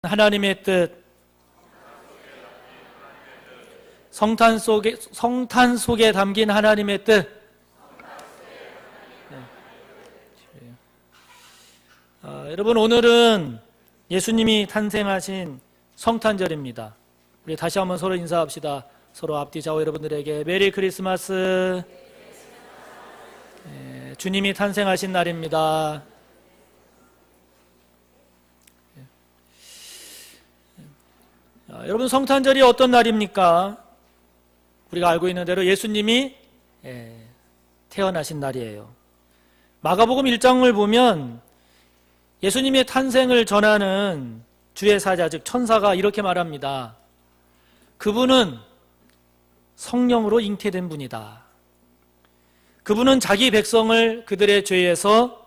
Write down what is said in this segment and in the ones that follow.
하나님의 뜻, 성탄 속에 담긴 하나님의 뜻. 여러분, 오늘은 예수님이 탄생하신 성탄절입니다. 우리 다시 한번 서로 인사합시다. 서로 앞뒤 좌우 여러분들에게 메리 크리스마스. 주님이 탄생하신 날입니다. 여러분, 성탄절이 어떤 날입니까? 우리가 알고 있는 대로 예수님이 태어나신 날이에요. 마가복음 1장을 보면 예수님의 탄생을 전하는 주의 사자, 즉 천사가 이렇게 말합니다. 그분은 성령으로 잉태된 분이다. 그분은 자기 백성을 그들의 죄에서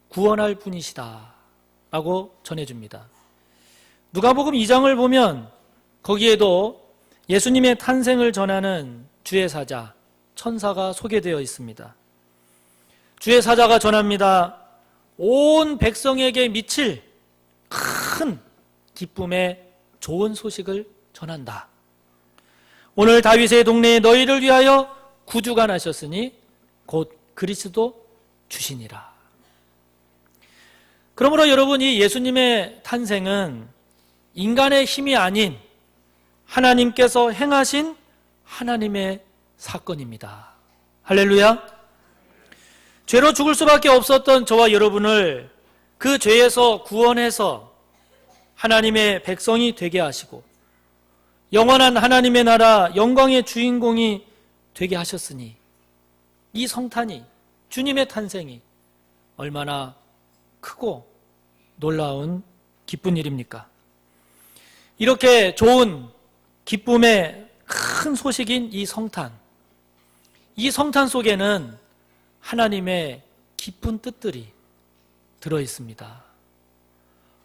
구원할 분이시다 라고 전해줍니다. 누가복음 2장을 보면 거기에도 예수님의 탄생을 전하는 주의 사자, 천사가 소개되어 있습니다. 주의 사자가 전합니다. 온 백성에게 미칠 큰 기쁨의 좋은 소식을 전한다. 오늘 다윗의 동네에 너희를 위하여 구주가 나셨으니 곧 그리스도 주시니라. 그러므로 여러분, 이 예수님의 탄생은 인간의 힘이 아닌 하나님께서 행하신 하나님의 사건입니다. 할렐루야. 죄로 죽을 수밖에 없었던 저와 여러분을 그 죄에서 구원해서 하나님의 백성이 되게 하시고 영원한 하나님의 나라 영광의 주인공이 되게 하셨으니 이 성탄이, 주님의 탄생이 얼마나 크고 놀라운 기쁜 일입니까? 이렇게 좋은 기쁨의 큰 소식인 이 성탄 속에는 하나님의 깊은 뜻들이 들어있습니다.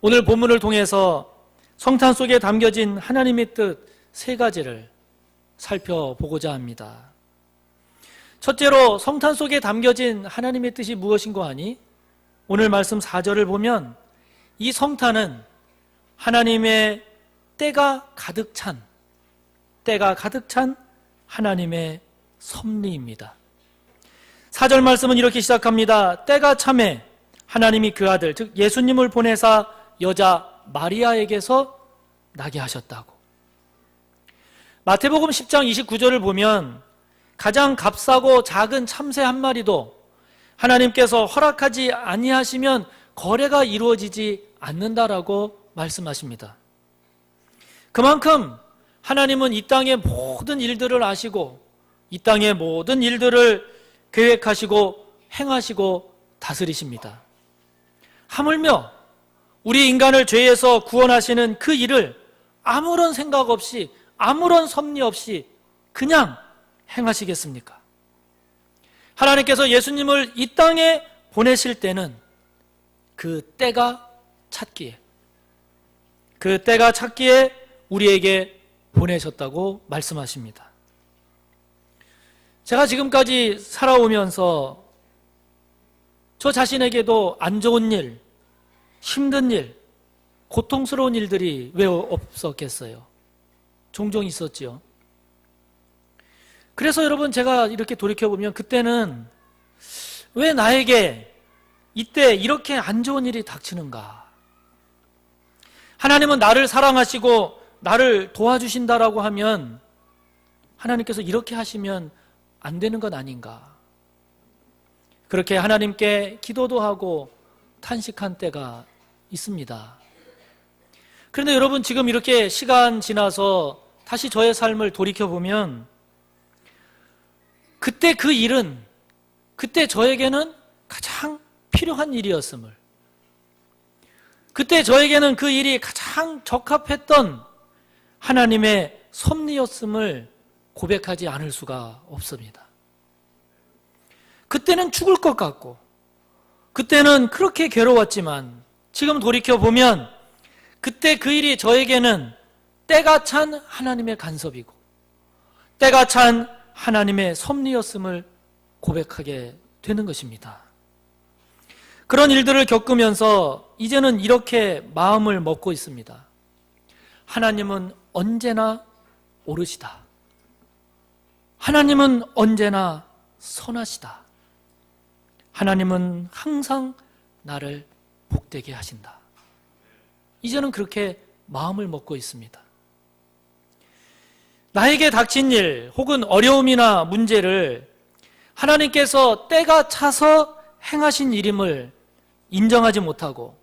오늘 본문을 통해서 성탄 속에 담겨진 하나님의 뜻 세 가지를 살펴보고자 합니다. 첫째로, 성탄 속에 담겨진 하나님의 뜻이 무엇인고 하니 오늘 말씀 4절을 보면 이 성탄은 하나님의 때가 가득 찬 하나님의 섭리입니다. 4절 말씀은 이렇게 시작합니다. 때가 참에 하나님이 그 아들, 즉 예수님을 보내사 여자 마리아에게서 나게 하셨다고. 마태복음 10장 29절을 보면 가장 값싸고 작은 참새 한 마리도 하나님께서 허락하지 아니하시면 거래가 이루어지지 않는다라고 말씀하십니다. 그만큼 하나님은 이 땅의 모든 일들을 아시고 이 땅의 모든 일들을 계획하시고 행하시고 다스리십니다. 하물며 우리 인간을 죄에서 구원하시는 그 일을 아무런 생각 없이, 아무런 섭리 없이 그냥 행하시겠습니까? 하나님께서 예수님을 이 땅에 보내실 때는 그 때가 찼기에 우리에게 보내셨다고 말씀하십니다. 제가 지금까지 살아오면서 저 자신에게도 안 좋은 일, 힘든 일, 고통스러운 일들이 왜 없었겠어요? 종종 있었지요. 그래서 여러분, 제가 이렇게 돌이켜보면 그때는 왜 나에게 이때 이렇게 안 좋은 일이 닥치는가? 하나님은 나를 사랑하시고 나를 도와주신다라고 하면 하나님께서 이렇게 하시면 안 되는 것 아닌가? 그렇게 하나님께 기도도 하고 탄식한 때가 있습니다. 그런데 여러분, 지금 이렇게 시간 지나서 다시 저의 삶을 돌이켜보면 그때 그 일은, 그때 저에게는 가장 필요한 일이었음을, 그때 저에게는 그 일이 가장 적합했던 하나님의 섭리였음을 고백하지 않을 수가 없습니다. 그때는 죽을 것 같고 그때는 그렇게 괴로웠지만 지금 돌이켜보면 그때 그 일이 저에게는 때가 찬 하나님의 간섭이고 때가 찬 하나님의 섭리였음을 고백하게 되는 것입니다. 그런 일들을 겪으면서 이제는 이렇게 마음을 먹고 있습니다. 하나님은 언제나 오르시다. 하나님은 언제나 선하시다. 하나님은 항상 나를 복되게 하신다. 이제는 그렇게 마음을 먹고 있습니다. 나에게 닥친 일 혹은 어려움이나 문제를 하나님께서 때가 차서 행하신 일임을 인정하지 못하고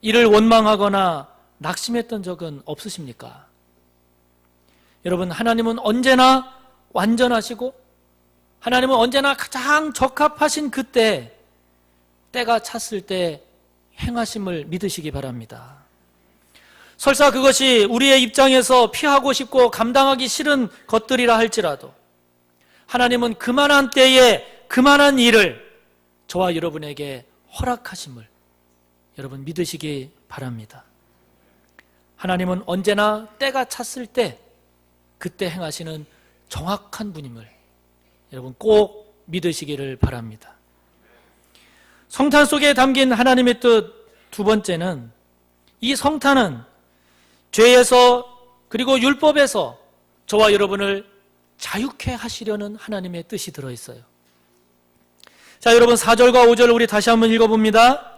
이를 원망하거나 낙심했던 적은 없으십니까? 여러분, 하나님은 언제나 완전하시고 하나님은 언제나 가장 적합하신 그때, 때가 찼을 때 행하심을 믿으시기 바랍니다. 설사 그것이 우리의 입장에서 피하고 싶고 감당하기 싫은 것들이라 할지라도 하나님은 그만한 때에 그만한 일을 저와 여러분에게 허락하심을 여러분 믿으시기 바랍니다. 하나님은 언제나 때가 찼을 때 그때 행하시는 정확한 분임을 여러분 꼭 믿으시기를 바랍니다. 성탄 속에 담긴 하나님의 뜻 두 번째는, 이 성탄은 죄에서 그리고 율법에서 저와 여러분을 자유케 하시려는 하나님의 뜻이 들어있어요. 자, 여러분 4절과 5절을 우리 다시 한번 읽어봅니다.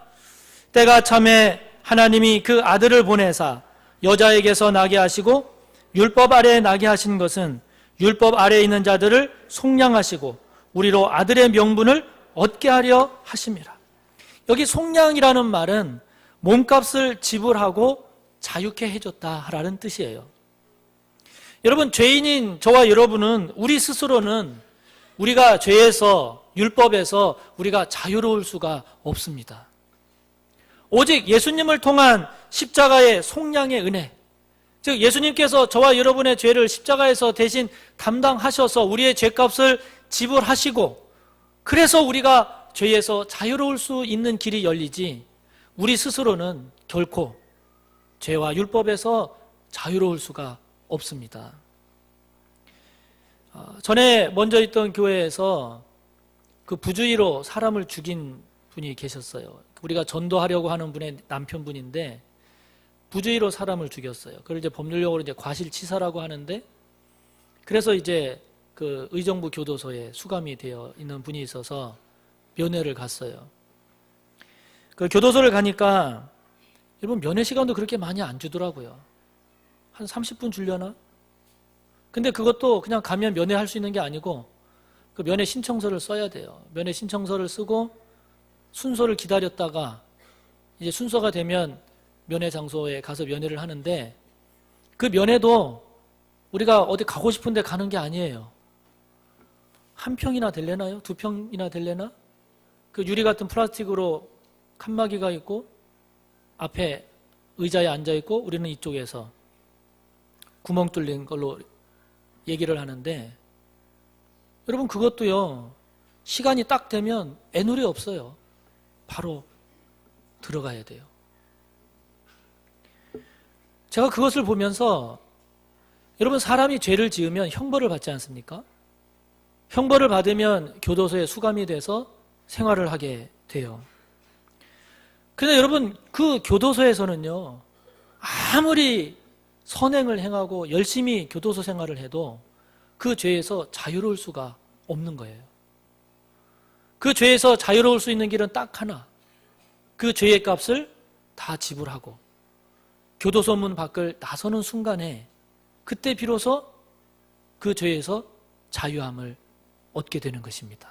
때가 참에 하나님이 그 아들을 보내사 여자에게서 나게 하시고 율법 아래에 나게 하신 것은 율법 아래에 있는 자들을 속량하시고 우리로 아들의 명분을 얻게 하려 하심이라. 여기 속량이라는 말은 몸값을 지불하고 자유케 해줬다라는 뜻이에요. 여러분, 죄인인 저와 여러분은 우리 스스로는 우리가 죄에서 율법에서 우리가 자유로울 수가 없습니다. 오직 예수님을 통한 십자가의 속량의 은혜, 즉 예수님께서 저와 여러분의 죄를 십자가에서 대신 담당하셔서 우리의 죄값을 지불하시고 그래서 우리가 죄에서 자유로울 수 있는 길이 열리지, 우리 스스로는 결코 죄와 율법에서 자유로울 수가 없습니다. 전에 먼저 있던 교회에서 그 부주의로 사람을 죽인 분이 계셨어요. 우리가 전도하려고 하는 분의 남편분인데 부주의로 사람을 죽였어요. 그걸 이제 법률용어로 이제 과실치사라고 하는데, 그래서 이제 그 의정부 교도소에 수감이 되어 있는 분이 있어서 면회를 갔어요. 그 교도소를 가니까 여러분 면회 시간도 그렇게 많이 안 주더라고요. 한 30분 주려나? 근데 그것도 그냥 가면 면회할 수 있는 게 아니고 그 면회 신청서를 써야 돼요. 면회 신청서를 쓰고 순서를 기다렸다가 이제 순서가 되면 면회 장소에 가서 면회를 하는데, 그 면회도 우리가 어디 가고 싶은데 가는 게 아니에요. 한 평이나 될래나요? 두 평이나 될래나? 그 유리 같은 플라스틱으로 칸막이가 있고 앞에 의자에 앉아 있고 우리는 이쪽에서 구멍 뚫린 걸로 얘기를 하는데, 여러분 그것도요, 시간이 딱 되면 애누리 없어요. 바로 들어가야 돼요. 제가 그것을 보면서, 여러분 사람이 죄를 지으면 형벌을 받지 않습니까? 형벌을 받으면 교도소에 수감이 돼서 생활을 하게 돼요. 그런데 여러분 그 교도소에서는요, 아무리 선행을 행하고 열심히 교도소 생활을 해도 그 죄에서 자유로울 수가 없는 거예요. 그 죄에서 자유로울 수 있는 길은 딱 하나, 그 죄의 값을 다 지불하고 교도소 문 밖을 나서는 순간에 그때 비로소 그 죄에서 자유함을 얻게 되는 것입니다.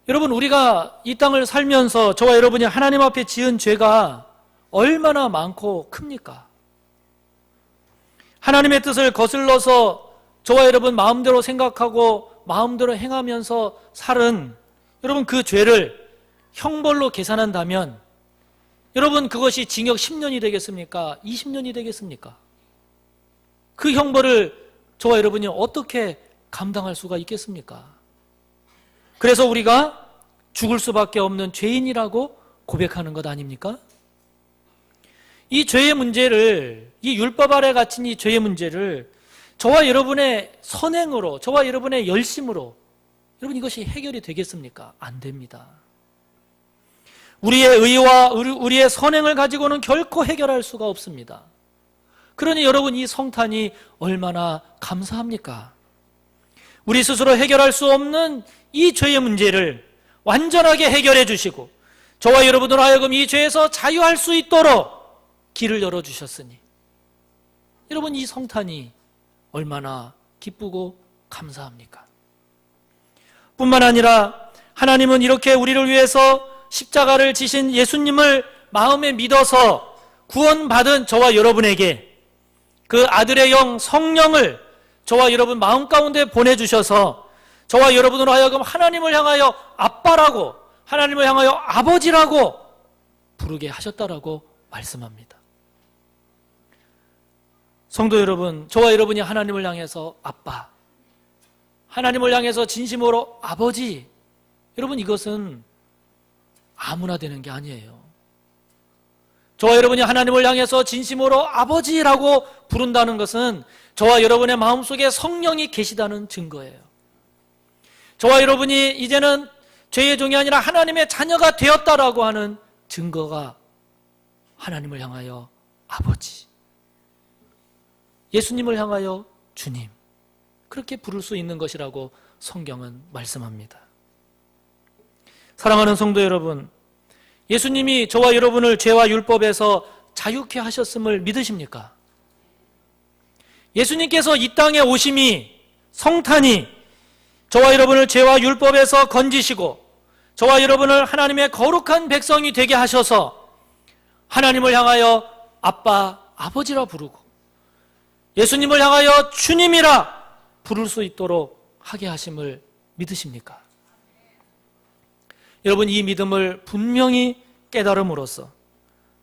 여러분, 우리가 이 땅을 살면서 저와 여러분이 하나님 앞에 지은 죄가 얼마나 많고 큽니까? 하나님의 뜻을 거슬러서 저와 여러분 마음대로 생각하고 마음대로 행하면서 살은 여러분 그 죄를 형벌로 계산한다면 여러분 그것이 징역 10년이 되겠습니까? 20년이 되겠습니까? 그 형벌을 저와 여러분이 어떻게 감당할 수가 있겠습니까? 그래서 우리가 죽을 수밖에 없는 죄인이라고 고백하는 것 아닙니까? 이 죄의 문제를, 이 율법 아래 갇힌 이 죄의 문제를 저와 여러분의 선행으로, 저와 여러분의 열심으로 여러분 이것이 해결이 되겠습니까? 안 됩니다. 우리의 의와 우리의 선행을 가지고는 결코 해결할 수가 없습니다. 그러니 여러분, 이 성탄이 얼마나 감사합니까? 우리 스스로 해결할 수 없는 이 죄의 문제를 완전하게 해결해 주시고 저와 여러분들 하여금 이 죄에서 자유할 수 있도록 길을 열어주셨으니 여러분, 이 성탄이 얼마나 기쁘고 감사합니까? 뿐만 아니라 하나님은 이렇게 우리를 위해서 십자가를 지신 예수님을 마음에 믿어서 구원받은 저와 여러분에게 그 아들의 영 성령을 저와 여러분 마음 가운데 보내주셔서 저와 여러분으로 하여금 하나님을 향하여 아빠라고, 하나님을 향하여 아버지라고 부르게 하셨다라고 말씀합니다. 성도 여러분, 저와 여러분이 하나님을 향해서 아빠, 하나님을 향해서 진심으로 아버지, 여러분, 이것은 아무나 되는 게 아니에요. 저와 여러분이 하나님을 향해서 진심으로 아버지라고 부른다는 것은 저와 여러분의 마음속에 성령이 계시다는 증거예요. 저와 여러분이 이제는 죄의 종이 아니라 하나님의 자녀가 되었다라고 하는 증거가 하나님을 향하여 아버지, 예수님을 향하여 주님, 그렇게 부를 수 있는 것이라고 성경은 말씀합니다. 사랑하는 성도 여러분, 예수님이 저와 여러분을 죄와 율법에서 자유케 하셨음을 믿으십니까? 예수님께서 이 땅에 오심이, 성탄이 저와 여러분을 죄와 율법에서 건지시고 저와 여러분을 하나님의 거룩한 백성이 되게 하셔서 하나님을 향하여 아빠, 아버지라 부르고 예수님을 향하여 주님이라 부를 수 있도록 하게 하심을 믿으십니까? 여러분, 이 믿음을 분명히 깨달음으로써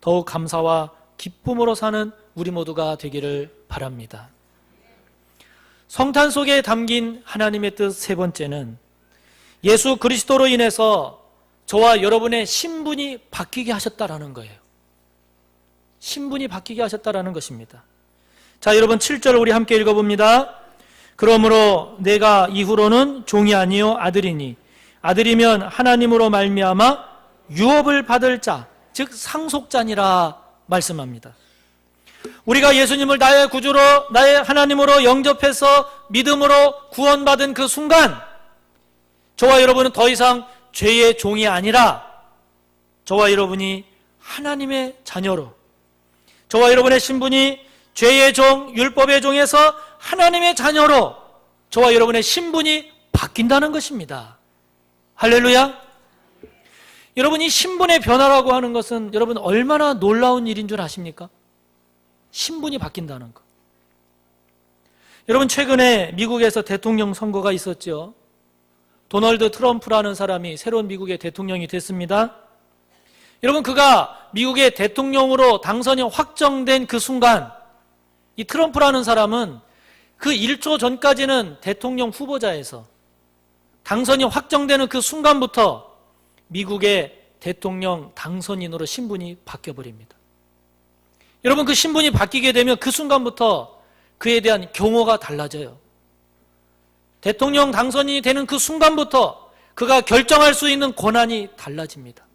더욱 감사와 기쁨으로 사는 우리 모두가 되기를 바랍니다. 성탄 속에 담긴 하나님의 뜻 세 번째는 예수 그리스도로 인해서 저와 여러분의 신분이 바뀌게 하셨다라는 거예요. 신분이 바뀌게 하셨다라는 것입니다. 자, 여러분 7절 우리 함께 읽어봅니다. 그러므로 내가 이후로는 종이 아니요 아들이니 아들이면 하나님으로 말미암아 유업을 받을 자, 즉 상속자니라 말씀합니다. 우리가 예수님을 나의 구주로, 나의 하나님으로 영접해서 믿음으로 구원받은 그 순간 저와 여러분은 더 이상 죄의 종이 아니라 저와 여러분이 하나님의 자녀로, 저와 여러분의 신분이 죄의 종, 율법의 종에서 하나님의 자녀로 저와 여러분의 신분이 바뀐다는 것입니다. 할렐루야. 여러분, 이 신분의 변화라고 하는 것은 여러분 얼마나 놀라운 일인 줄 아십니까? 신분이 바뀐다는 것. 여러분, 최근에 미국에서 대통령 선거가 있었죠. 도널드 트럼프라는 사람이 새로운 미국의 대통령이 됐습니다. 여러분, 그가 미국의 대통령으로 당선이 확정된 그 순간 이 트럼프라는 사람은 그 1초 전까지는 대통령 후보자에서 당선이 확정되는 그 순간부터 미국의 대통령 당선인으로 신분이 바뀌어버립니다. 여러분, 그 신분이 바뀌게 되면 그 순간부터 그에 대한 경호가 달라져요. 대통령 당선인이 되는 그 순간부터 그가 결정할 수 있는 권한이 달라집니다.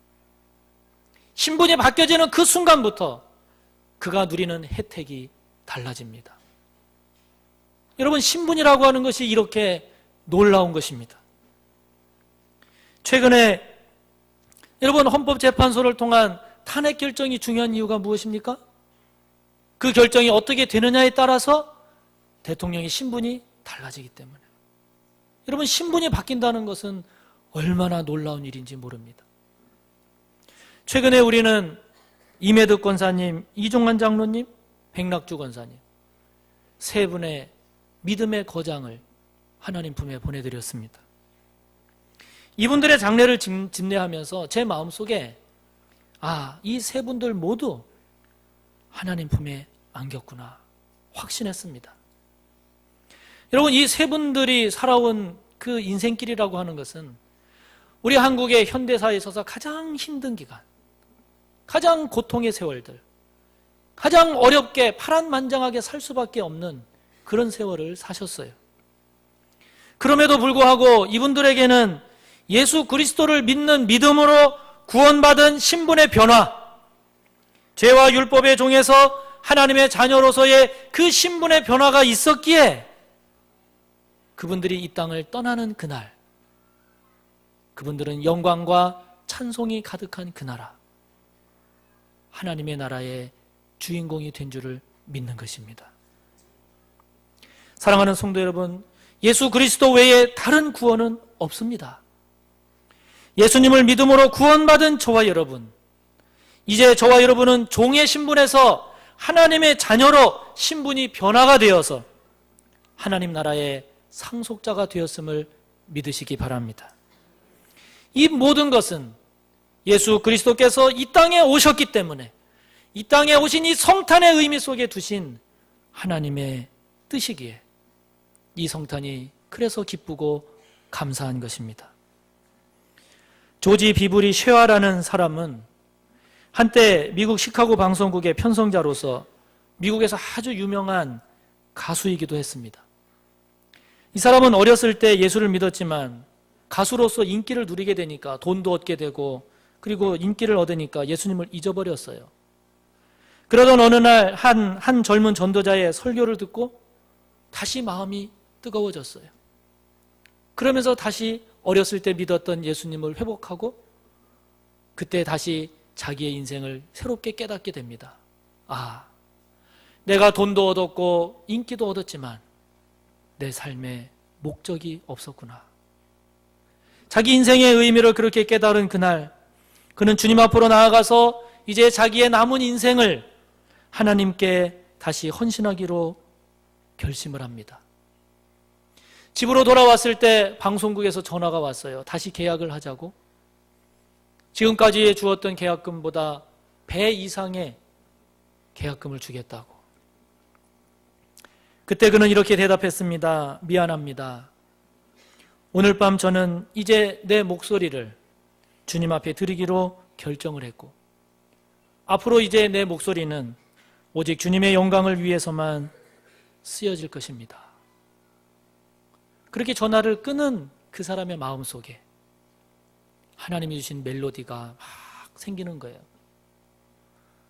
신분이 바뀌어지는 그 순간부터 그가 누리는 혜택이 달라집니다. 여러분, 신분이라고 하는 것이 이렇게 놀라운 것입니다. 최근에 여러분, 헌법재판소를 통한 탄핵 결정이 중요한 이유가 무엇입니까? 그 결정이 어떻게 되느냐에 따라서 대통령의 신분이 달라지기 때문에. 여러분, 신분이 바뀐다는 것은 얼마나 놀라운 일인지 모릅니다. 최근에 우리는 이매득 권사님, 이종환 장로님, 백낙주 권사님 세 분의 믿음의 거장을 하나님 품에 보내드렸습니다. 이분들의 장례를 집례하면서 제 마음속에 이 세 분들 모두 하나님 품에 안겼구나 확신했습니다. 여러분, 이 세 분들이 살아온 그 인생길이라고 하는 것은 우리 한국의 현대사에 있어서 가장 힘든 기간, 가장 고통의 세월들, 가장 어렵게 파란만장하게 살 수밖에 없는 그런 세월을 사셨어요. 그럼에도 불구하고 이분들에게는 예수 그리스도를 믿는 믿음으로 구원받은 신분의 변화, 죄와 율법의 종에서 하나님의 자녀로서의 그 신분의 변화가 있었기에 그분들이 이 땅을 떠나는 그날, 그분들은 영광과 찬송이 가득한 그 나라, 하나님의 나라의 주인공이 된 줄을 믿는 것입니다. 사랑하는 성도 여러분, 예수 그리스도 외에 다른 구원은 없습니다. 예수님을 믿음으로 구원받은 저와 여러분, 이제 저와 여러분은 종의 신분에서 하나님의 자녀로 신분이 변화가 되어서 하나님 나라의 상속자가 되었음을 믿으시기 바랍니다. 이 모든 것은 예수 그리스도께서 이 땅에 오셨기 때문에, 이 땅에 오신 이 성탄의 의미 속에 두신 하나님의 뜻이기에 이 성탄이 그래서 기쁘고 감사한 것입니다. 조지 비브리 쉐와라는 사람은 한때 미국 시카고 방송국의 편성자로서 미국에서 아주 유명한 가수이기도 했습니다. 이 사람은 어렸을 때 예수를 믿었지만 가수로서 인기를 누리게 되니까 돈도 얻게 되고 그리고 인기를 얻으니까 예수님을 잊어버렸어요. 그러던 어느 날 한 젊은 전도자의 설교를 듣고 다시 마음이 뜨거워졌어요. 그러면서 다시 어렸을 때 믿었던 예수님을 회복하고 그때 다시 자기의 인생을 새롭게 깨닫게 됩니다. 아, 내가 돈도 얻었고 인기도 얻었지만 내 삶에 목적이 없었구나. 자기 인생의 의미를 그렇게 깨달은 그날, 그는 주님 앞으로 나아가서 이제 자기의 남은 인생을 하나님께 다시 헌신하기로 결심을 합니다. 집으로 돌아왔을 때 방송국에서 전화가 왔어요. 다시 계약을 하자고. 지금까지 주었던 계약금보다 배 이상의 계약금을 주겠다고. 그때 그는 이렇게 대답했습니다. 미안합니다. 오늘 밤 저는 이제 내 목소리를 주님 앞에 드리기로 결정을 했고 앞으로 이제 내 목소리는 오직 주님의 영광을 위해서만 쓰여질 것입니다. 그렇게 전화를 끊은 그 사람의 마음속에 하나님이 주신 멜로디가 막 생기는 거예요.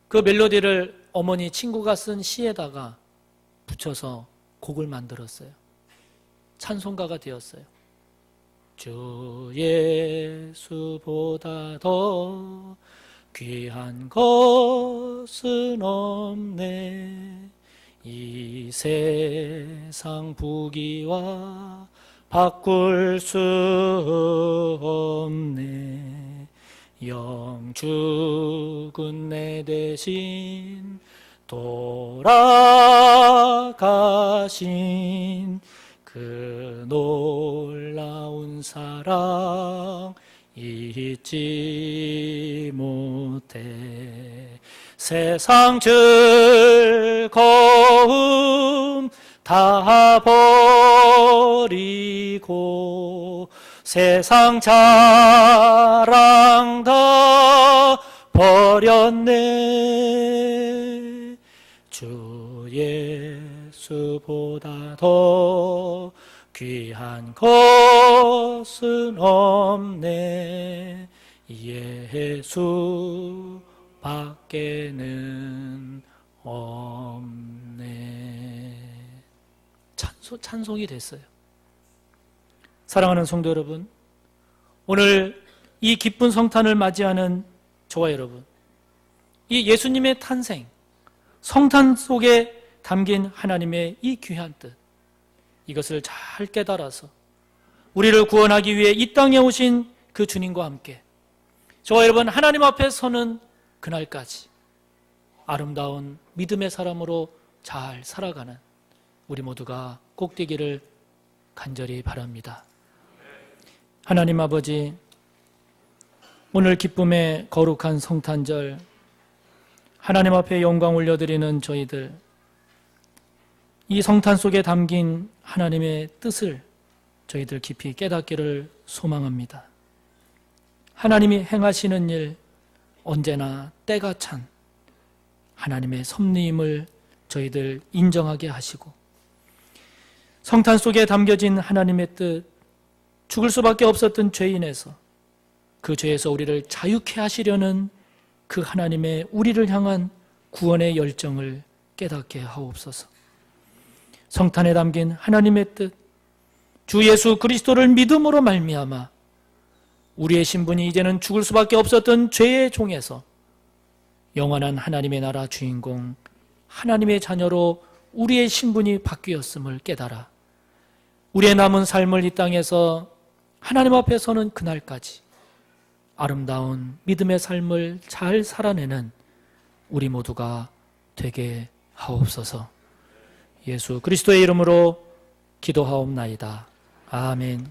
그 멜로디를 어머니 친구가 쓴 시에다가 붙여서 곡을 만들었어요. 찬송가가 되었어요. 주 예수보다 더 귀한 것은 없네. 이 세상 부귀와 바꿀 수 없네. 영 죽은 내 대신 돌아가신 그 놀라운 사랑 잊지 못해. 세상 즐거움 다 버리고 세상 자랑 다 버렸네. 주 예수보다 더 귀한 것은 없네. 예수 밖에는 없네. 찬송이 됐어요. 사랑하는 성도 여러분, 오늘 이 기쁜 성탄을 맞이하는 저와 여러분, 이 예수님의 탄생, 성탄 속에 담긴 하나님의 이 귀한 뜻, 이것을 잘 깨달아서 우리를 구원하기 위해 이 땅에 오신 그 주님과 함께 저와 여러분 하나님 앞에 서는 그날까지 아름다운 믿음의 사람으로 잘 살아가는 우리 모두가 꼭 되기를 간절히 바랍니다. 하나님 아버지, 오늘 기쁨의 거룩한 성탄절 하나님 앞에 영광 올려드리는 저희들, 이 성탄 속에 담긴 하나님의 뜻을 저희들 깊이 깨닫기를 소망합니다. 하나님이 행하시는 일 언제나 때가 찬 하나님의 섭리임을 저희들 인정하게 하시고 성탄 속에 담겨진 하나님의 뜻, 죽을 수밖에 없었던 죄인에서 그 죄에서 우리를 자유케 하시려는 그 하나님의 우리를 향한 구원의 열정을 깨닫게 하옵소서. 성탄에 담긴 하나님의 뜻, 주 예수 그리스도를 믿음으로 말미암아 우리의 신분이 이제는 죽을 수밖에 없었던 죄의 종에서 영원한 하나님의 나라 주인공, 하나님의 자녀로 우리의 신분이 바뀌었음을 깨달아 우리의 남은 삶을 이 땅에서 하나님 앞에 서는 그날까지 아름다운 믿음의 삶을 잘 살아내는 우리 모두가 되게 하옵소서. 예수 그리스도의 이름으로 기도하옵나이다. 아멘.